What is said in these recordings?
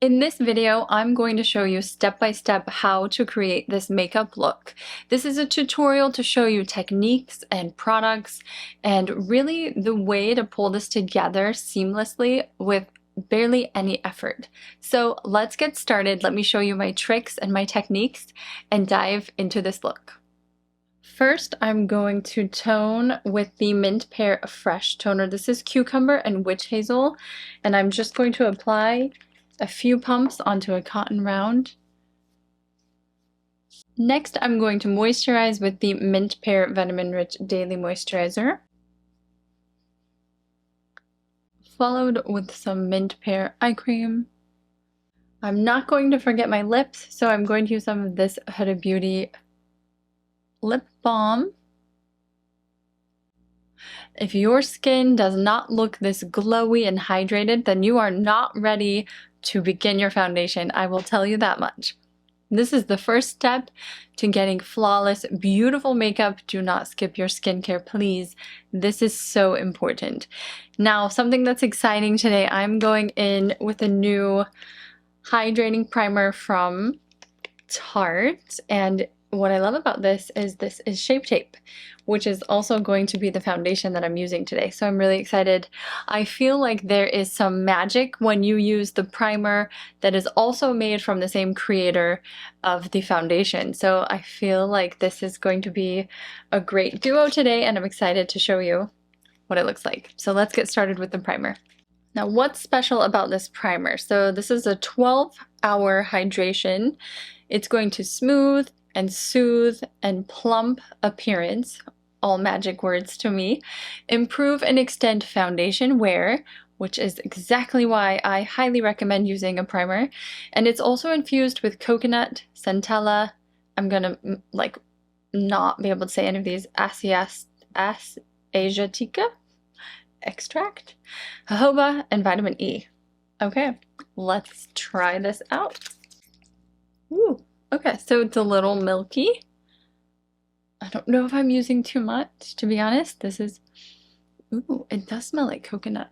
In this video, I'm going to show you step by step how to create this makeup look. This is a tutorial to show you techniques and products and really the way to pull this together seamlessly with barely any effort. So let's get started. Let me show you my tricks and my techniques and dive into this look. First, I'm going to tone with the Mint Pear Fresh toner. This is Cucumber and Witch Hazel, and I'm just going to apply a few pumps onto a cotton round. Next, I'm going to moisturize with the Mint Pear Vitamin Rich Daily Moisturizer, followed with some Mint Pear Eye Cream. I'm not going to forget my lips, so I'm going to use some of this Huda Beauty lip balm. If your skin does not look this glowy and hydrated, then you are not ready to begin your foundation. I will tell you that much. This is the first step to getting flawless, beautiful makeup. Do not skip your skincare, please. This is so important. Now, something that's exciting today, I'm going in with a new hydrating primer from Tarte, and what I love about this is Shape Tape, which is also going to be the foundation that I'm using today. So I'm really excited. I feel like there is some magic when you use the primer that is also made from the same creator of the foundation. So I feel like this is going to be a great duo today, and I'm excited to show you what it looks like. So let's get started with the primer. Now, what's special about this primer? So this is a 12-hour hydration. It's going to smooth and soothe and plump appearance, all magic words to me, improve and extend foundation wear, which is exactly why I highly recommend using a primer, and it's also infused with coconut, centella, I'm gonna not be able to say any of these, asiatica extract, jojoba, and vitamin E. Okay, let's try this out. Ooh. Okay, so it's a little milky. I don't know if I'm using too much, to be honest. This is, ooh, it does smell like coconut.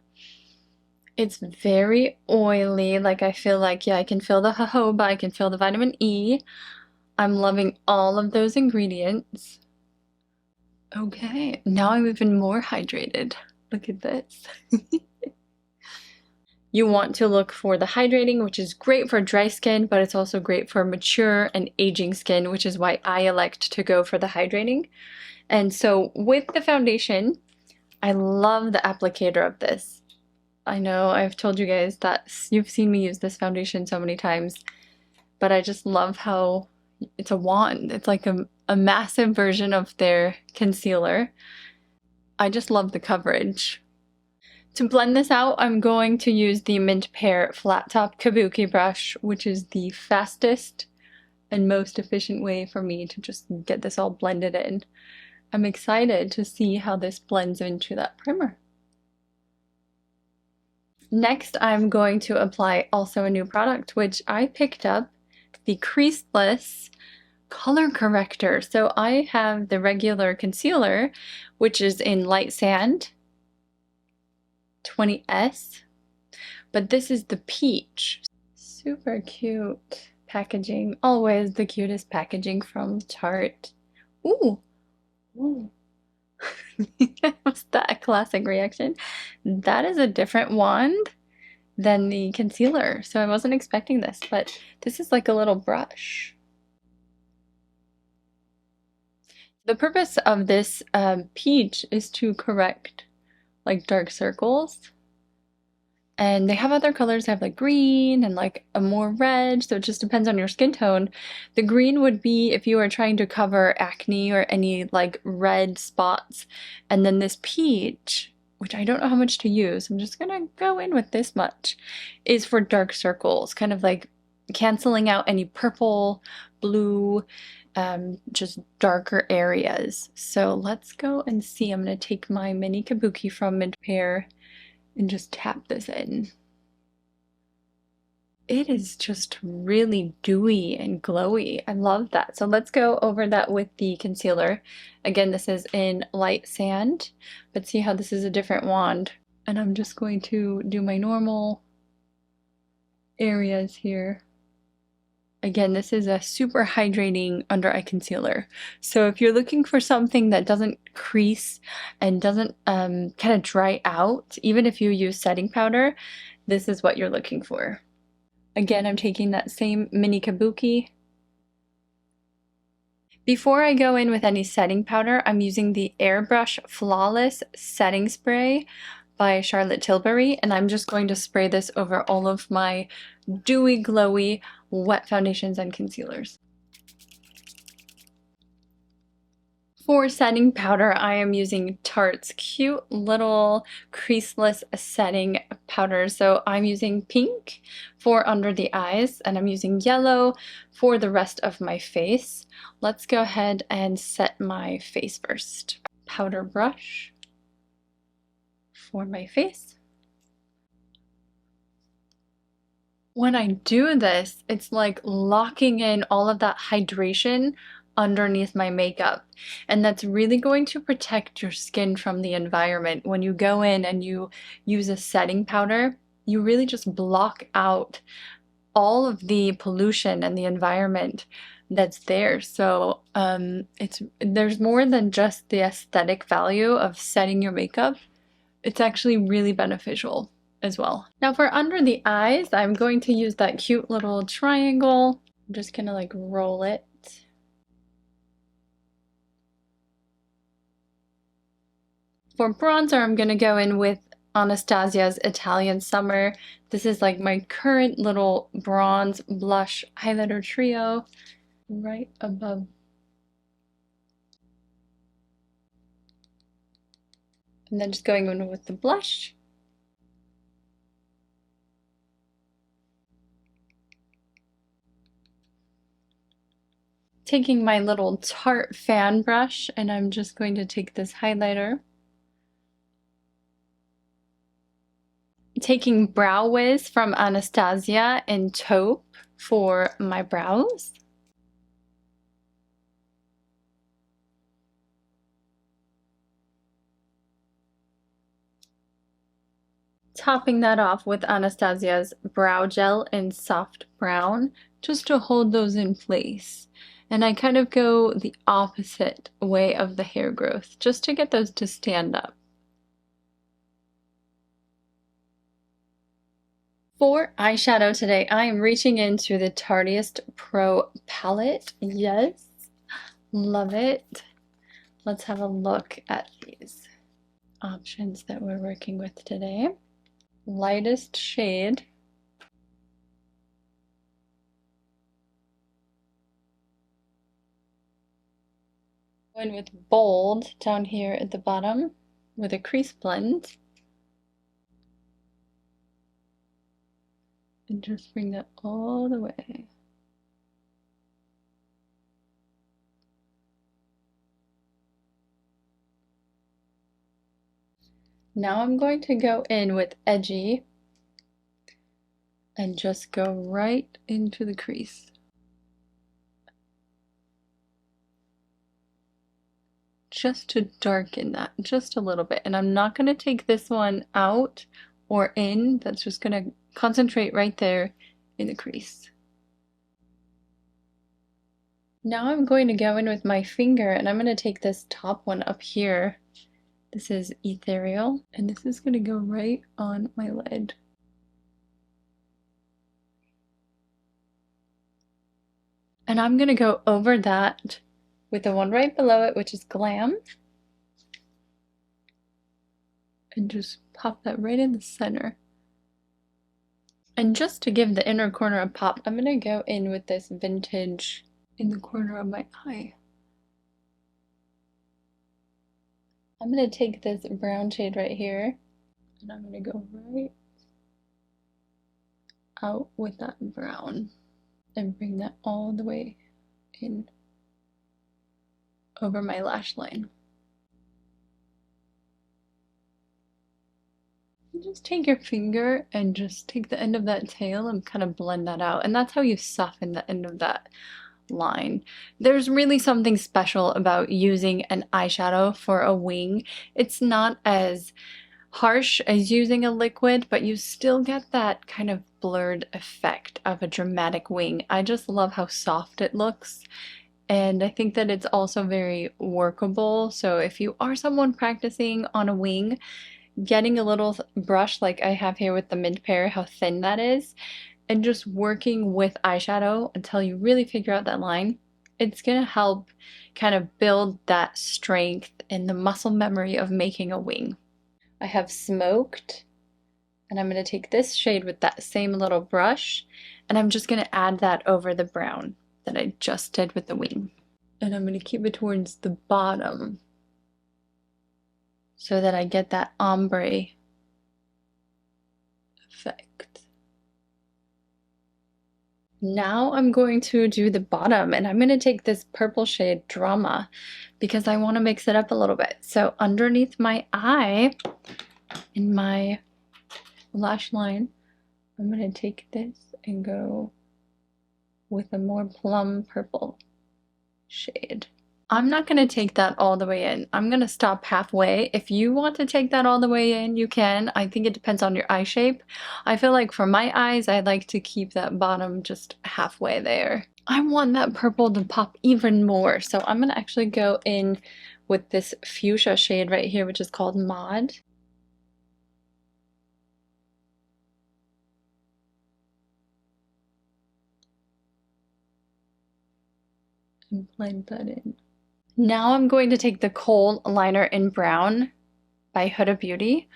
It's very oily. Like, I feel like, yeah, I can feel the jojoba, I can feel the vitamin E. I'm loving all of those ingredients. Okay, now I'm even more hydrated. Look at this. You want to look for the hydrating, which is great for dry skin, but it's also great for mature and aging skin, which is why I elect to go for the hydrating. And so with the foundation, I love the applicator of this. I know I've told you guys that you've seen me use this foundation so many times, but I just love how it's a wand. It's like a massive version of their concealer. I just love the coverage. To blend this out, I'm going to use the Mint Pear Flat Top Kabuki brush, which is the fastest and most efficient way for me to just get this all blended in. I'm excited to see how this blends into that primer. Next, I'm going to apply also a new product, which I picked up, the Creaseless Color Corrector. So I have the regular concealer, which is in Light Sand 20S, but this is the peach. Super cute packaging. Always the cutest packaging from Tarte. Ooh, ooh. Was that a classic reaction? That is a different wand than the concealer, so I wasn't expecting this, but this is like a little brush. The purpose of this peach is to correct like dark circles, and they have other colors. They have like green and like a more red, so it just depends on your skin tone. The green would be if you are trying to cover acne or any like red spots, and then this peach, which I don't know how much to use, I'm just gonna go in with this much, is for dark circles, kind of like canceling out any purple, blue, just darker areas. So let's go and see. I'm going to take my mini kabuki from Mint Pear and just tap this in. It is just really dewy and glowy. I love that. So let's go over that with the concealer. Again, this is in Light Sand, but see how this is a different wand. And I'm just going to do my normal areas here. Again, this is a super hydrating under eye concealer. So if you're looking for something that doesn't crease and doesn't kind of dry out, even if you use setting powder, this is what you're looking for. Again, I'm taking that same mini kabuki. Before I go in with any setting powder, I'm using the Airbrush Flawless Setting Spray by Charlotte Tilbury, and I'm just going to spray this over all of my dewy, glowy, wet foundations and concealers. For setting powder, I am using Tarte's cute little creaseless setting powder. So I'm using pink for under the eyes, and I'm using yellow for the rest of my face. Let's go ahead and set my face first. Powder brush for my face. When I do this, it's like locking in all of that hydration underneath my makeup, and that's really going to protect your skin from the environment. When you go in and you use a setting powder, you really just block out all of the pollution and the environment that's there. So there's more than just the aesthetic value of setting your makeup. It's actually really beneficial as well. Now for under the eyes, I'm going to use that cute little triangle. I'm just gonna like roll it. For bronzer, I'm gonna go in with Anastasia's Italian Summer. This is like my current little bronze blush highlighter trio right above. And then just going in with the blush. Taking my little Tarte fan brush, and I'm just going to take this highlighter. Taking Brow Wiz from Anastasia in taupe for my brows. Topping that off with Anastasia's Brow Gel in soft brown, just to hold those in place. And I kind of go the opposite way of the hair growth, just to get those to stand up. For eyeshadow today, I am reaching into the Tarteist Pro palette. Yes, love it. Let's have a look at these options that we're working with today. Lightest shade. Going with bold down here at the bottom with a crease blend. And just bring that all the way. Now I'm going to go in with Edgy and just go right into the crease. Just to darken that just a little bit. And I'm not going to take this one out or in. That's just going to concentrate right there in the crease. Now I'm going to go in with my finger, and I'm going to take this top one up here. This is Ethereal, and this is going to go right on my lid. And I'm going to go over that with the one right below it, which is Glam. And just pop that right in the center. And just to give the inner corner a pop, I'm going to go in with this Vintage in the corner of my eye. I'm going to take this brown shade right here, and I'm going to go right out with that brown and bring that all the way in over my lash line. Just take your finger and just take the end of that tail and kind of blend that out. And that's how you soften the end of that line. There's really something special about using an eyeshadow for a wing. It's not as harsh as using a liquid, but you still get that kind of blurred effect of a dramatic wing. I just love how soft it looks. And I think that it's also very workable. So if you are someone practicing on a wing, getting a little brush like I have here with the Mint Pear, how thin that is, and just working with eyeshadow until you really figure out that line, it's gonna help kind of build that strength and the muscle memory of making a wing. I have Smoked, and I'm gonna take this shade with that same little brush, and I'm just gonna add that over the brown that I just did with the wing. And I'm gonna keep it towards the bottom so that I get that ombre effect. Now I'm going to do the bottom, and I'm going to take this purple shade Drama because I want to mix it up a little bit. So underneath my eye, in my lash line, I'm going to take this and go with a more plum purple shade. I'm not going to take that all the way in. I'm going to stop halfway. If you want to take that all the way in, you can. I think it depends on your eye shape. I feel like for my eyes, I like to keep that bottom just halfway there. I want that purple to pop even more. So I'm going to actually go in with this fuchsia shade right here, which is called Mod. And blend that in. Now I'm going to take the Kohl liner in brown by Huda Beauty,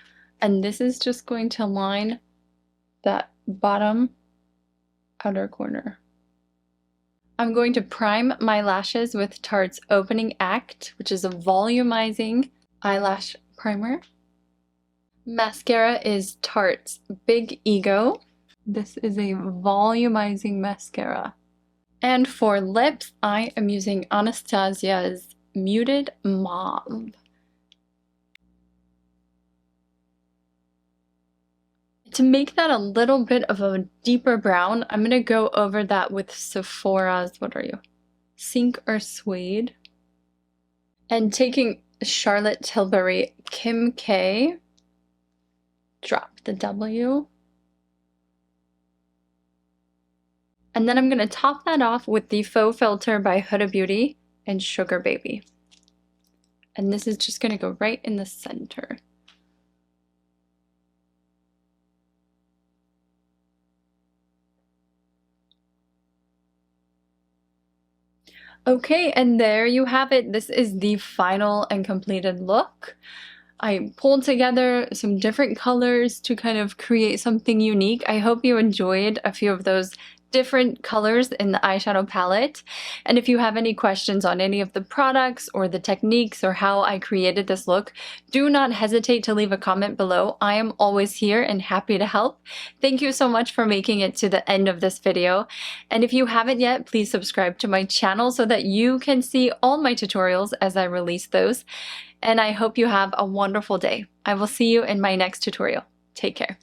and this is just going to line that bottom outer corner. I'm going to prime my lashes with Tarte's Opening Act, which is a volumizing eyelash primer. Mascara is Tarte's Big Ego. This is a volumizing mascara. And for lips, I am using Anastasia's Muted Mauve. To make that a little bit of a deeper brown, I'm going to go over that with Sephora's, what are you? Sink or Suede. And taking Charlotte Tilbury Kim K, drop the W. And then I'm going to top that off with the Faux Filter by Huda Beauty and Sugar Baby. And this is just going to go right in the center. Okay, and there you have it. This is the final and completed look. I pulled together some different colors to kind of create something unique. I hope you enjoyed a few of those different colors in the eyeshadow palette. And if you have any questions on any of the products or the techniques or how I created this look, do not hesitate to leave a comment below. I am always here and happy to help. Thank you so much for making it to the end of this video. And if you haven't yet, please subscribe to my channel so that you can see all my tutorials as I release those. And I hope you have a wonderful day. I will see you in my next tutorial. Take care.